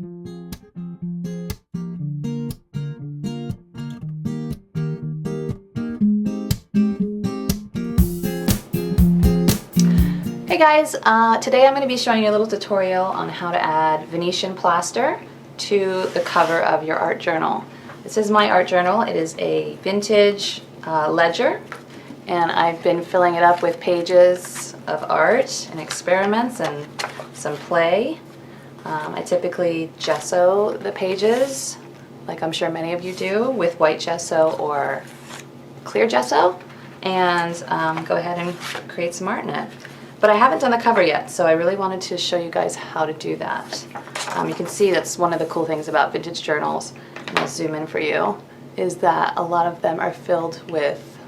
Hey guys, today I'm going to be showing you a little tutorial on how to add Venetian plaster to the cover of your art journal. This is my art journal. It is a vintage ledger, and I've been filling it up with pages of art and experiments and some play. I typically gesso the pages, like I'm sure many of you do, with white gesso or clear gesso, and go ahead and create some art in it. But I haven't done the cover yet, so I really wanted to show you guys how to do that. You can see that's one of the cool things about vintage journals, and I'll zoom in for you, is that a lot of them are filled with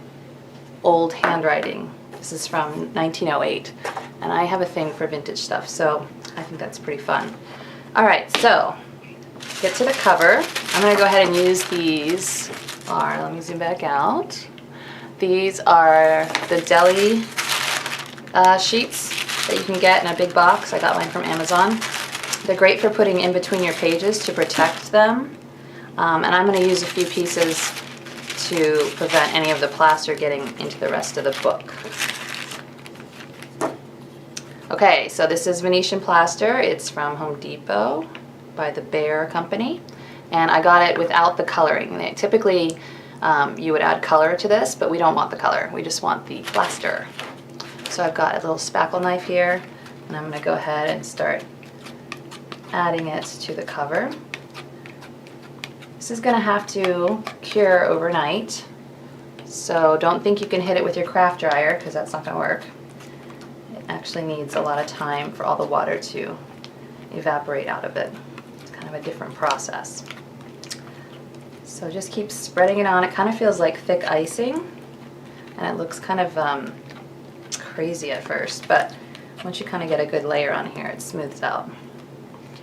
old handwriting. This is from 1908, and I have a thing for vintage stuff, so I think that's pretty fun. Alright, so get to the cover. I'm going to go ahead and use these. Let me zoom back out. These are the deli sheets that you can get in a big box. I got mine from Amazon. They're great for putting in between your pages to protect them. And I'm going to use a few pieces to prevent any of the plaster getting into the rest of the book. Okay, so this is Venetian Plaster. It's from Home Depot by the Bear Company. And I got it without the coloring. Typically, you would add color to this, but we don't want the color. We just want the plaster. So I've got a little spackle knife here, and I'm going to go ahead and start adding it to the cover. This is going to have to cure overnight, so don't think you can hit it with your craft dryer, because that's not going to work. It actually needs a lot of time for all the water to evaporate out of it. It's kind of a different process. So just keep spreading it on. It kind of feels like thick icing, and it looks kind of crazy at first, but once you kind of get a good layer on here, it smooths out.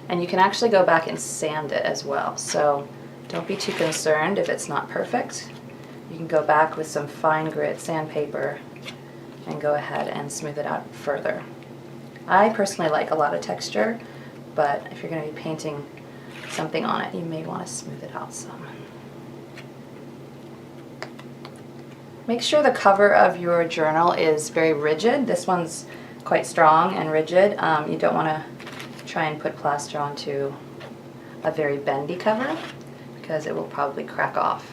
And you can actually go back and sand it as well, so don't be too concerned if it's not perfect. You can go back with some fine grit sandpaper and go ahead and smooth it out further. I personally like a lot of texture, but if you're going to be painting something on it, you may want to smooth it out some. Make sure the cover of your journal is very rigid. This one's quite strong and rigid. You don't want to try and put plaster onto a very bendy cover, because it will probably crack off.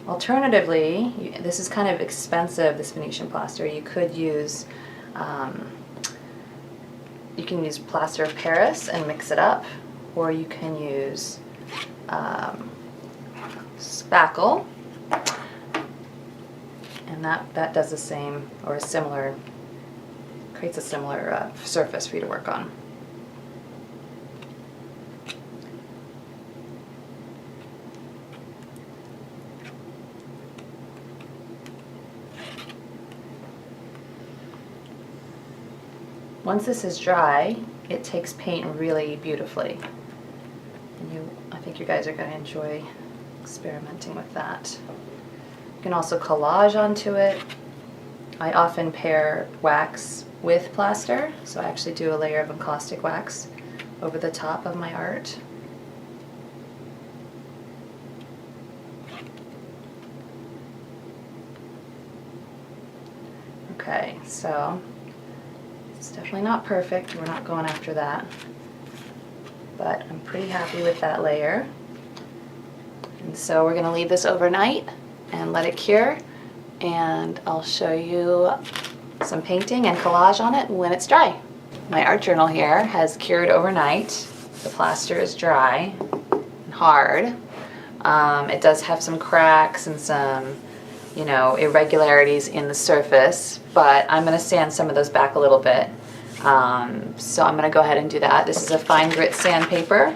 Alternatively, this is kind of expensive, this Venetian plaster. You could use, you can use plaster of Paris and mix it up, or you can use spackle, and that does the same, or a similar, creates a similar surface for you to work on. Once this is dry, it takes paint really beautifully. And I think you guys are going to enjoy experimenting with that. You can also collage onto it. I often pair wax with plaster, so I actually do a layer of encaustic wax over the top of my art. Okay, so it's definitely not perfect. We're not going after that. But I'm pretty happy with that layer. And so we're going to leave this overnight and let it cure, and I'll show you some painting and collage on it when it's dry. My art journal here has cured overnight. The plaster is dry and hard. It does have some cracks and some, irregularities in the surface, but I'm going to sand some of those back a little bit. So I'm going to go ahead and do that. This is a fine grit sandpaper,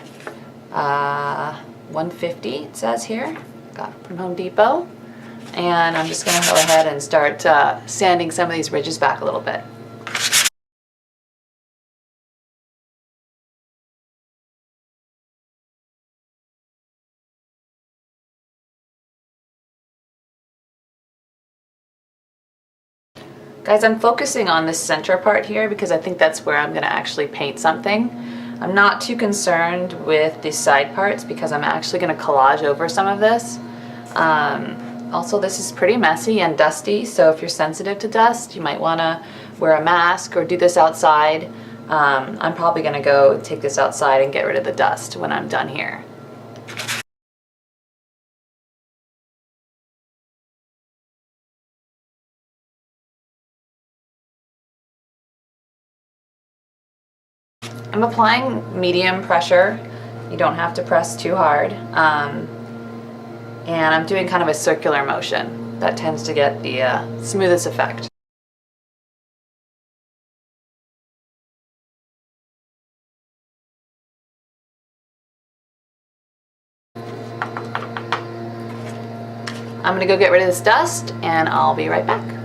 150 it says here, got from Home Depot. And I'm just going to go ahead and start sanding some of these ridges back a little bit. Guys, I'm focusing on this center part here because I think that's where I'm going to actually paint something. I'm not too concerned with the side parts because I'm actually going to collage over some of this. Also, this is pretty messy and dusty, so if you're sensitive to dust, you might want to wear a mask or do this outside. I'm probably going to go take this outside and get rid of the dust when I'm done here. I'm applying medium pressure. You don't have to press too hard. And I'm doing kind of a circular motion. That tends to get the smoothest effect. I'm gonna go get rid of this dust and I'll be right back.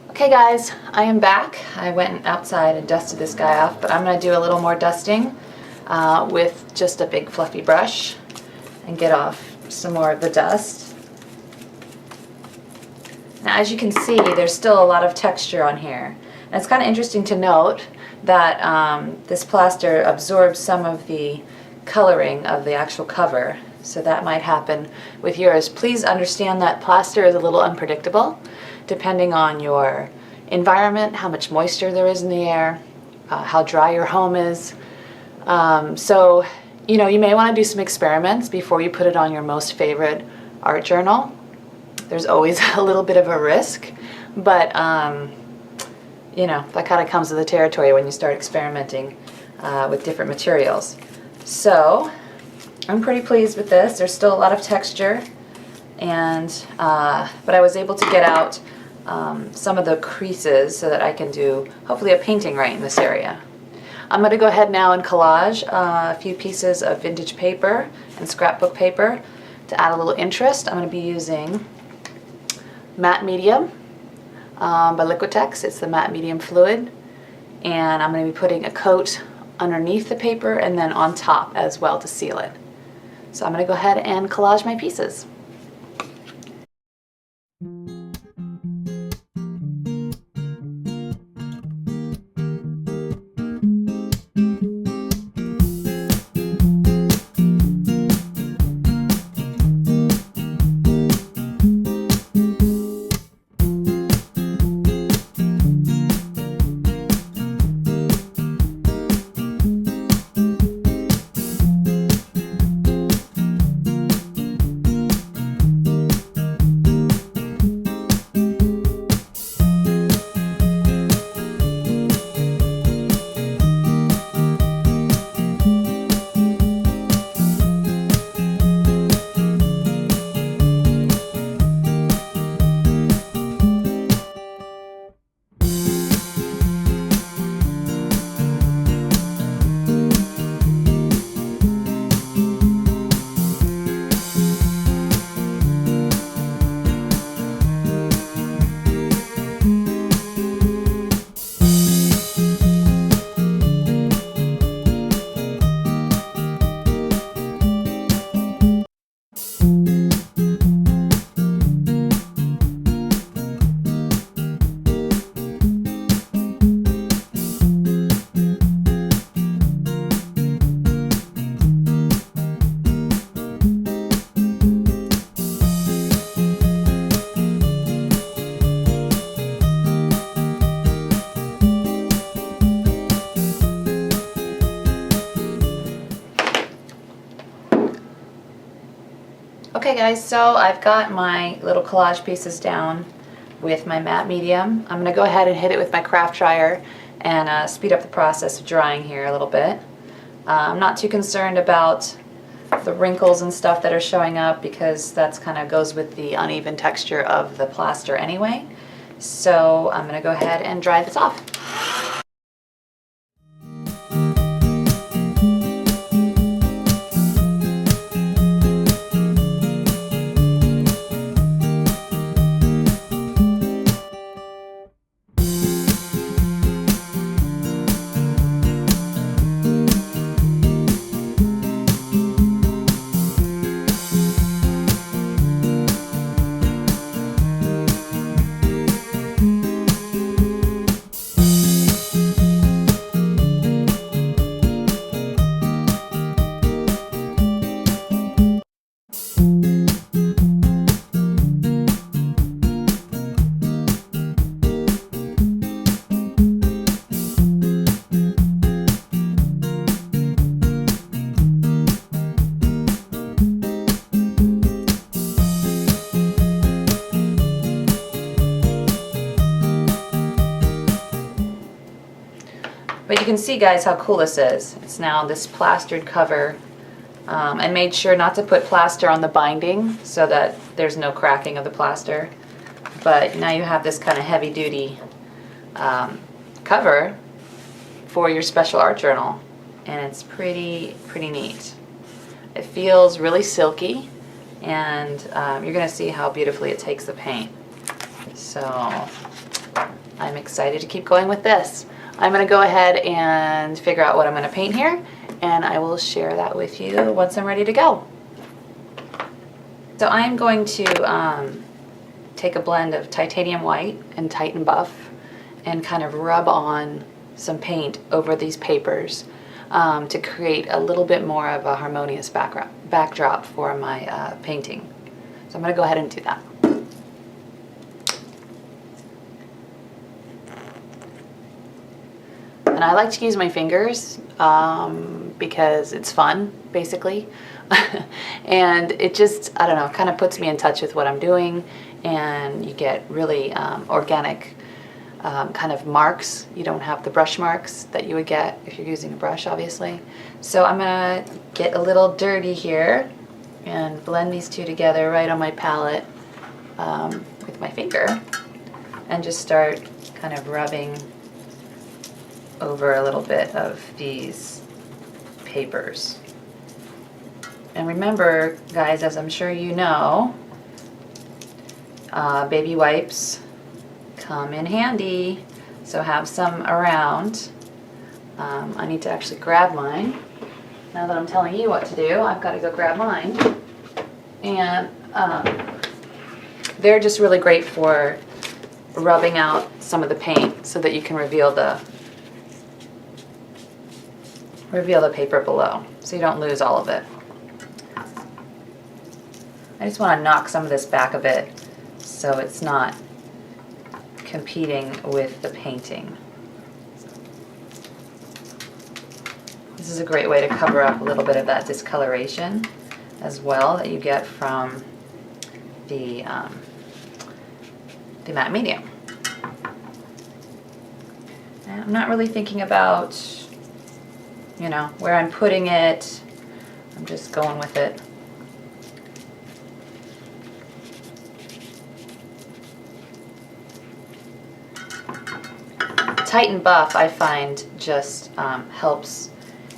Okay guys, I am back. I went outside and dusted this guy off, but I'm gonna do a little more dusting with just a big fluffy brush and get off some more of the dust. Now as you can see, there's still a lot of texture on here. And it's kind of interesting to note that this plaster absorbs some of the coloring of the actual cover. So that might happen with yours. Please understand that plaster is a little unpredictable depending on your environment, how much moisture there is in the air, how dry your home is. So, you know, you may want to do some experiments before you put it on your most favorite art journal. There's always a little bit of a risk, but you know, that kind of comes with the territory when you start experimenting with different materials. So I'm pretty pleased with this. There's still a lot of texture, and but I was able to get out some of the creases so that I can do hopefully a painting right in this area. I'm going to go ahead now and collage a few pieces of vintage paper and scrapbook paper to add a little interest. I'm going to be using Matte Medium by Liquitex. It's the Matte Medium fluid, and I'm going to be putting a coat underneath the paper and then on top as well to seal it. So I'm going to go ahead and collage my pieces. Okay guys, so I've got my little collage pieces down with my matte medium. I'm going to go ahead and hit it with my craft dryer and speed up the process of drying here a little bit. I'm not too concerned about the wrinkles and stuff that are showing up because that's kind of goes with the uneven texture of the plaster anyway. So I'm going to go ahead and dry this off. But you can see, guys, how cool this is. It's now this plastered cover. I made sure not to put plaster on the binding so that there's no cracking of the plaster. But now you have this kind of heavy-duty cover for your special art journal, and it's pretty neat. It feels really silky, and you're going to see how beautifully it takes the paint. So I'm excited to keep going with this. I'm going to go ahead and figure out what I'm going to paint here, and I will share that with you once I'm ready to go. So I'm going to take a blend of titanium white and Titan buff and kind of rub on some paint over these papers to create a little bit more of a harmonious backdrop for my painting. So I'm going to go ahead and do that. And I like to use my fingers because it's fun, basically. And it just, I don't know, kind of puts me in touch with what I'm doing, and you get really organic kind of marks. You don't have the brush marks that you would get if you're using a brush, obviously. So I'm gonna get a little dirty here and blend these two together right on my palette with my finger, and just start kind of rubbing over a little bit of these papers. And remember, guys, as I'm sure you know, baby wipes come in handy, so have some around. I need to actually grab mine. Now that I'm telling you what to do, I've got to go grab mine. And they're just really great for rubbing out some of the paint so that you can reveal the paper below, so you don't lose all of it. I just want to knock some of this back a bit so it's not competing with the painting. This is a great way to cover up a little bit of that discoloration as well that you get from the matte medium. And I'm not really thinking about, you know, where I'm putting it. I'm just going with it. Titan buff, I find, just helps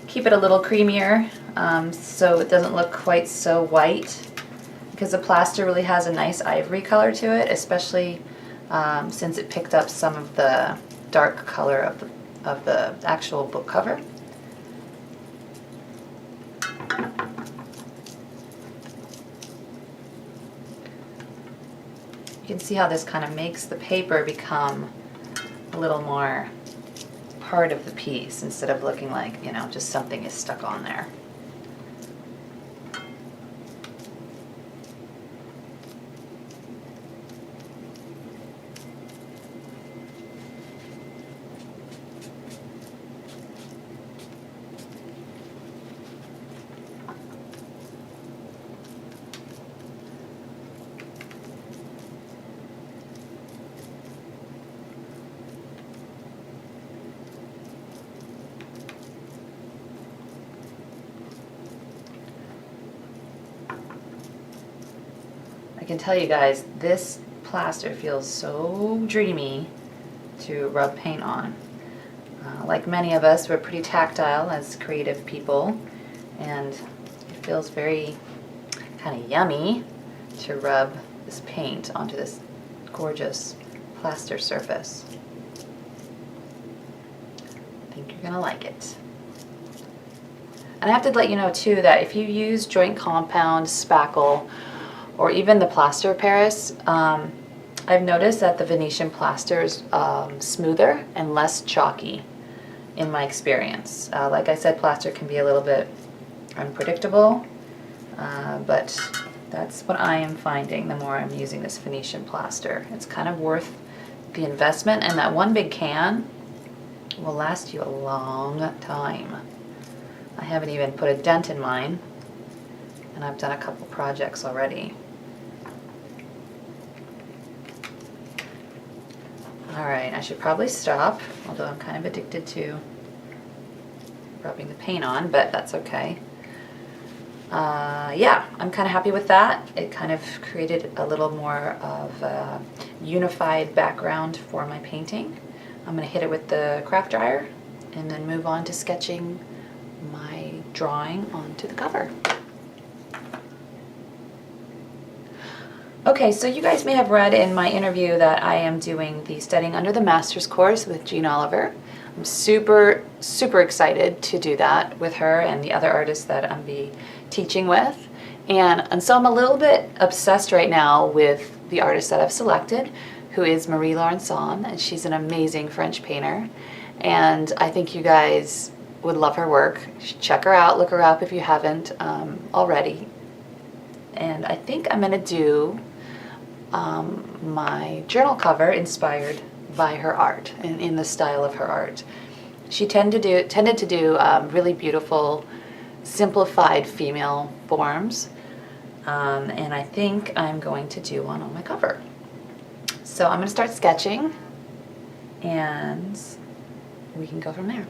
keep it a little creamier, so it doesn't look quite so white, because the plaster really has a nice ivory color to it, especially since it picked up some of the dark color of the actual book cover. You can see how this kind of makes the paper become a little more part of the piece instead of looking like, you know, just something is stuck on there. I can tell you guys, this plaster feels so dreamy to rub paint on. Like many of us, we're pretty tactile as creative people, and it feels very kind of yummy to rub this paint onto this gorgeous plaster surface. I think you're gonna like it. And I have to let you know too that if you use joint compound, spackle, or even the plaster of Paris, I've noticed that the Venetian plaster is smoother and less chalky in my experience. Like I said, plaster can be a little bit unpredictable, but that's what I am finding the more I'm using this Venetian plaster. It's kind of worth the investment, and that one big can will last you a long time. I haven't even put a dent in mine, and I've done a couple projects already. Alright, I should probably stop, although I'm kind of addicted to rubbing the paint on, but that's okay. Yeah, I'm kind of happy with that. It kind of created a little more of a unified background for my painting. I'm going to hit it with the craft dryer and then move on to sketching my drawing onto the cover. Okay, so you guys may have read in my interview that I am doing the Studying Under the Master's course with Jean Oliver. I'm super excited to do that with her and the other artists that I'm be teaching with. And so I'm a little bit obsessed right now with the artist that I've selected, who is Marie Laurençon, and she's an amazing French painter. And I think you guys would love her work. Check her out, look her up if you haven't already. And I think I'm gonna do my journal cover inspired by her art and in the style of her art. She tended to do really beautiful, simplified female forms, and I think I'm going to do one on my cover. So I'm going to start sketching, and we can go from there.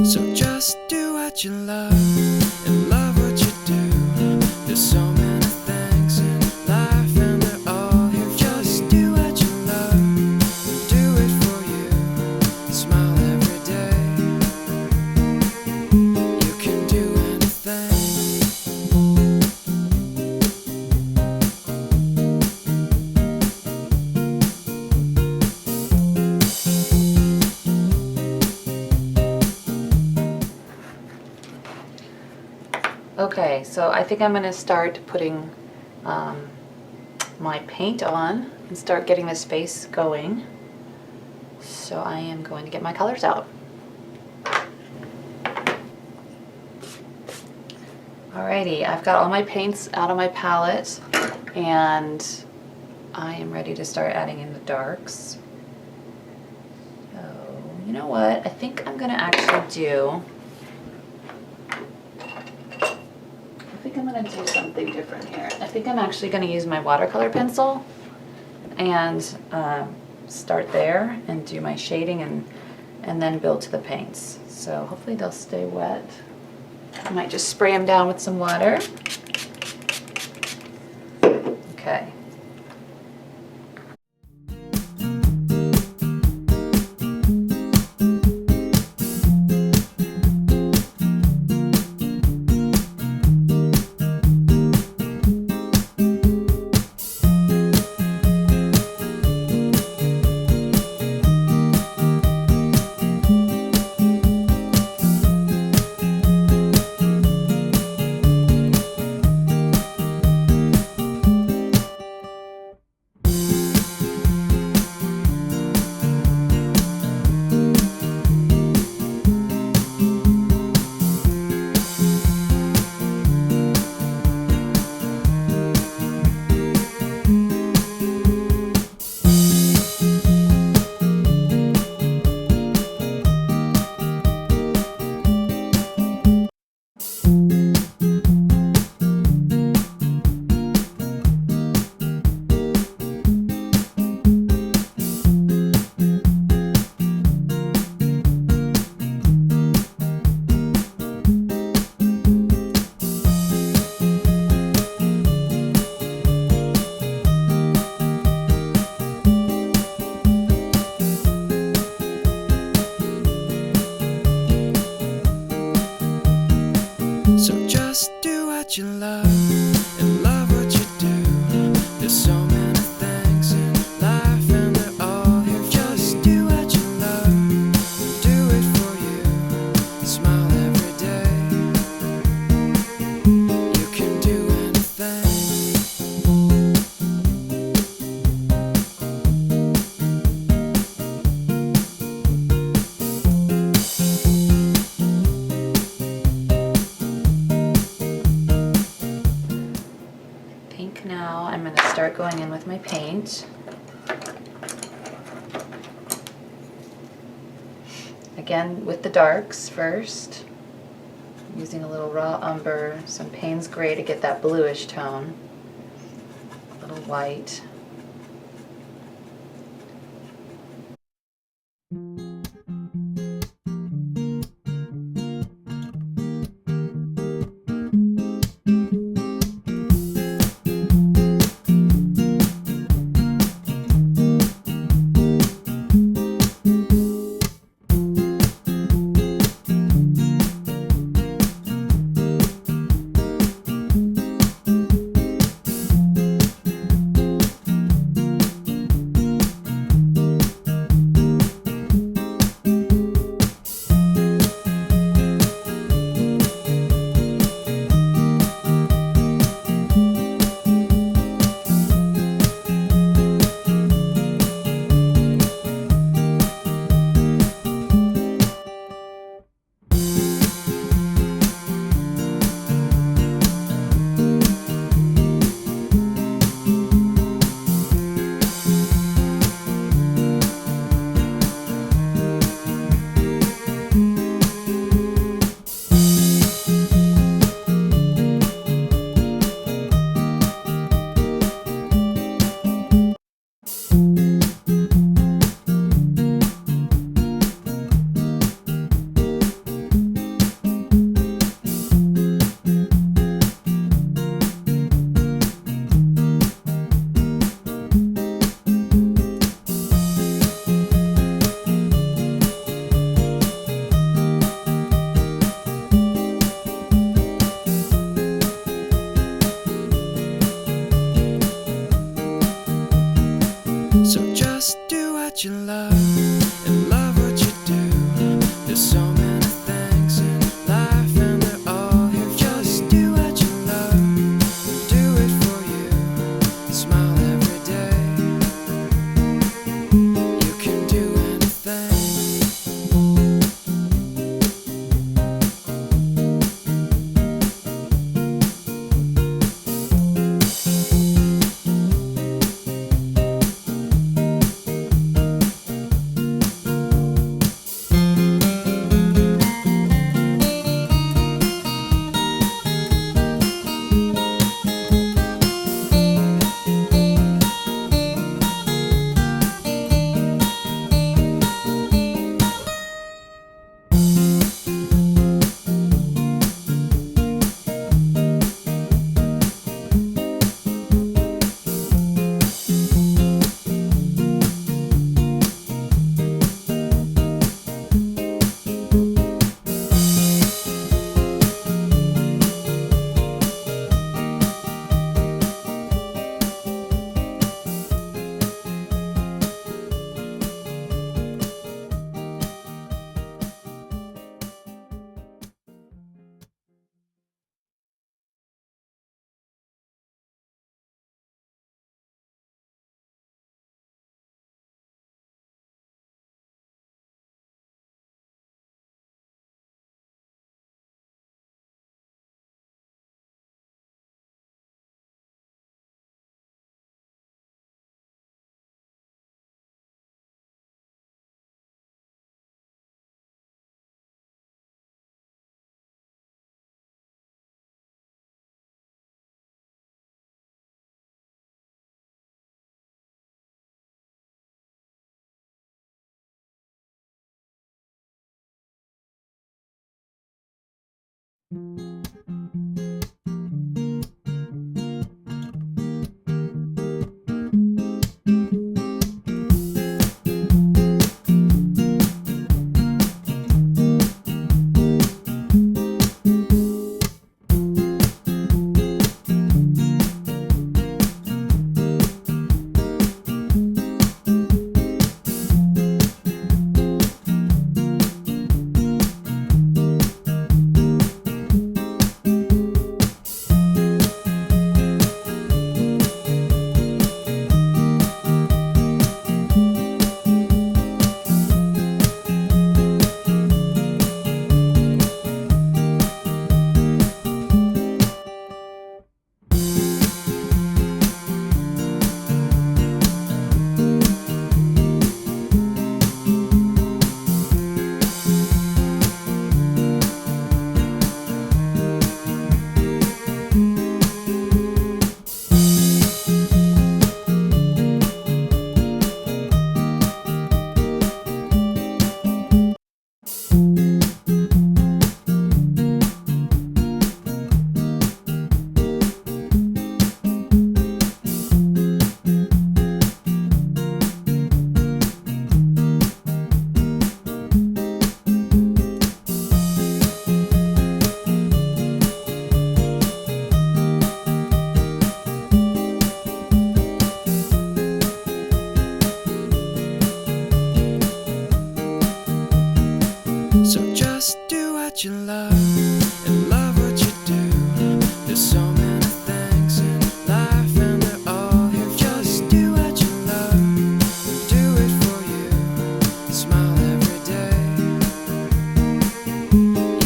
So just do what you love and love what you do. There's so many things in life and they're all here. Just do what you love and do it for you. Smile every day. You can do anything. Okay, so I think I'm going to start putting my paint on and start getting this face going. So I am going to get my colors out. Alrighty, I've got all my paints out of my palette and I am ready to start adding in the darks. So, you know what? I think I'm going to actually do... I'm going to do something different here. I think I'm actually going to use my watercolor pencil and start there and do my shading and then build to the paints. So hopefully they'll stay wet. I might just spray them down with some water. Okay. start going in with my paint. Again, with the darks first, using a little raw umber, some Payne's Gray to get that bluish tone, a little white. So just do what you love and love what you do. There's so many things in life and they're all here. Just do what you love and do it for you. Smile every day. You can do anything. So just do what you love and love what you do. There's so many things in life and they're all here. Just do what you love and do it for you. Smile every day.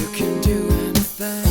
You can do anything.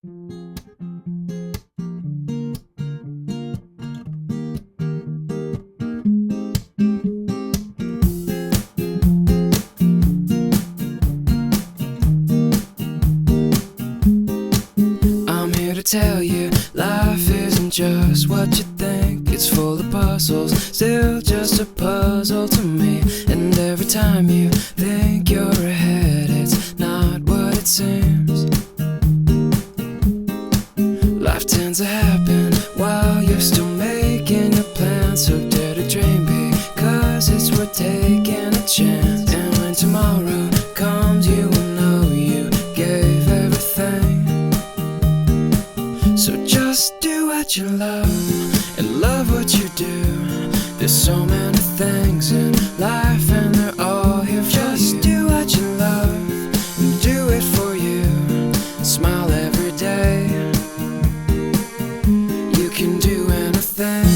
I'm here to tell you, life isn't just what you think. It's full of puzzles, still just a puzzle to me. And every time you think you're ahead, it's not what it seems. Life tends to happen while you're still making your plans. So dare to dream big, 'cause it's worth taking a chance. And when tomorrow comes, you will know you gave everything. So just do what you love and love what you do. There's so many things in life and they're all here for you. Just do what you love and do it for you. Smile every day. You can do anything.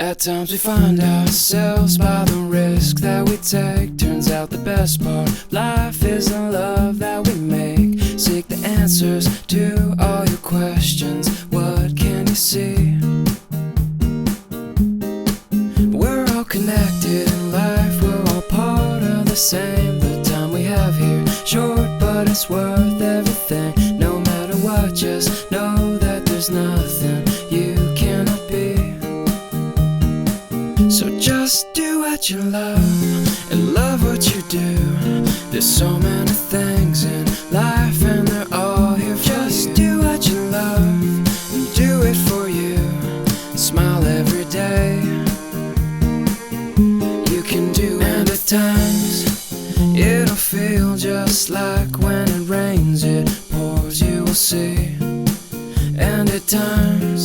At times we find ourselves by the risk that we take. Turns out the best part of life is the love that we make. Seek the answers to all your questions. What can you see? We're all connected in life. We're all part of the same. The time we have here short, but it's worth everything. No matter what, just know that there's nothing you cannot be. So just do what you love and love what you do. There's so many things in life and they're all here for you. Just do what you love and do it for you. Smile every day. You can do it. And at times it'll feel just like when it rains, it pours, you will see. And at times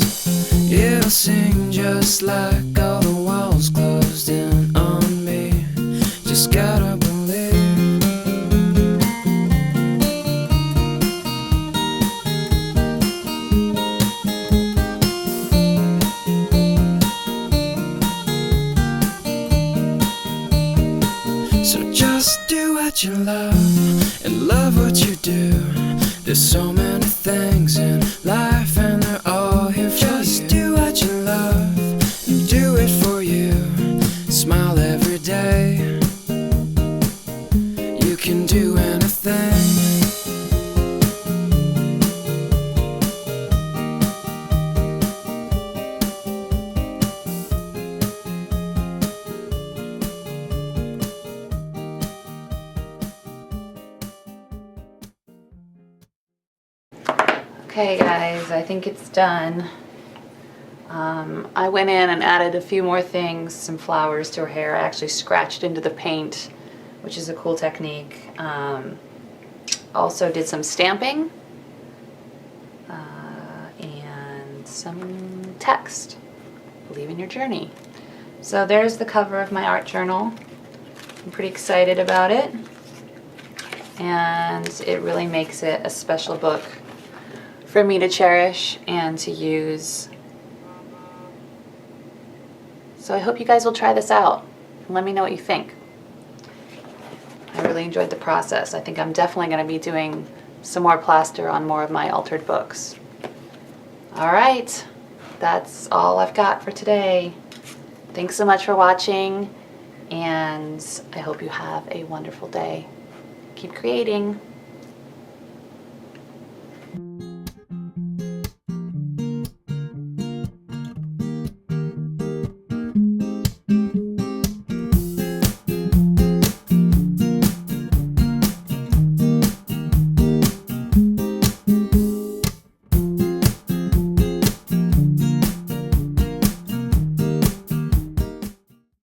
it'll seem just like all the walls closed in on me. Just gotta believe. So just do what you love and love what you do. There's so many things in life and they're all here for you. Just do what you love and do it for you. Smile every day. You can do anything. Okay guys, I think it's done. I went in and added a few more things, some flowers to her hair. I actually scratched into the paint, which is a cool technique. Also did some stamping and some text. Believe in your journey. So there's the cover of my art journal. I'm pretty excited about it. And it really makes it a special book for me to cherish and to use. So I hope you guys will try this out and let me know what you think. I really enjoyed the process. I think I'm definitely going to be doing some more plaster on more of my altered books. All right, that's all I've got for today. Thanks so much for watching, and I hope you have a wonderful day. Keep creating.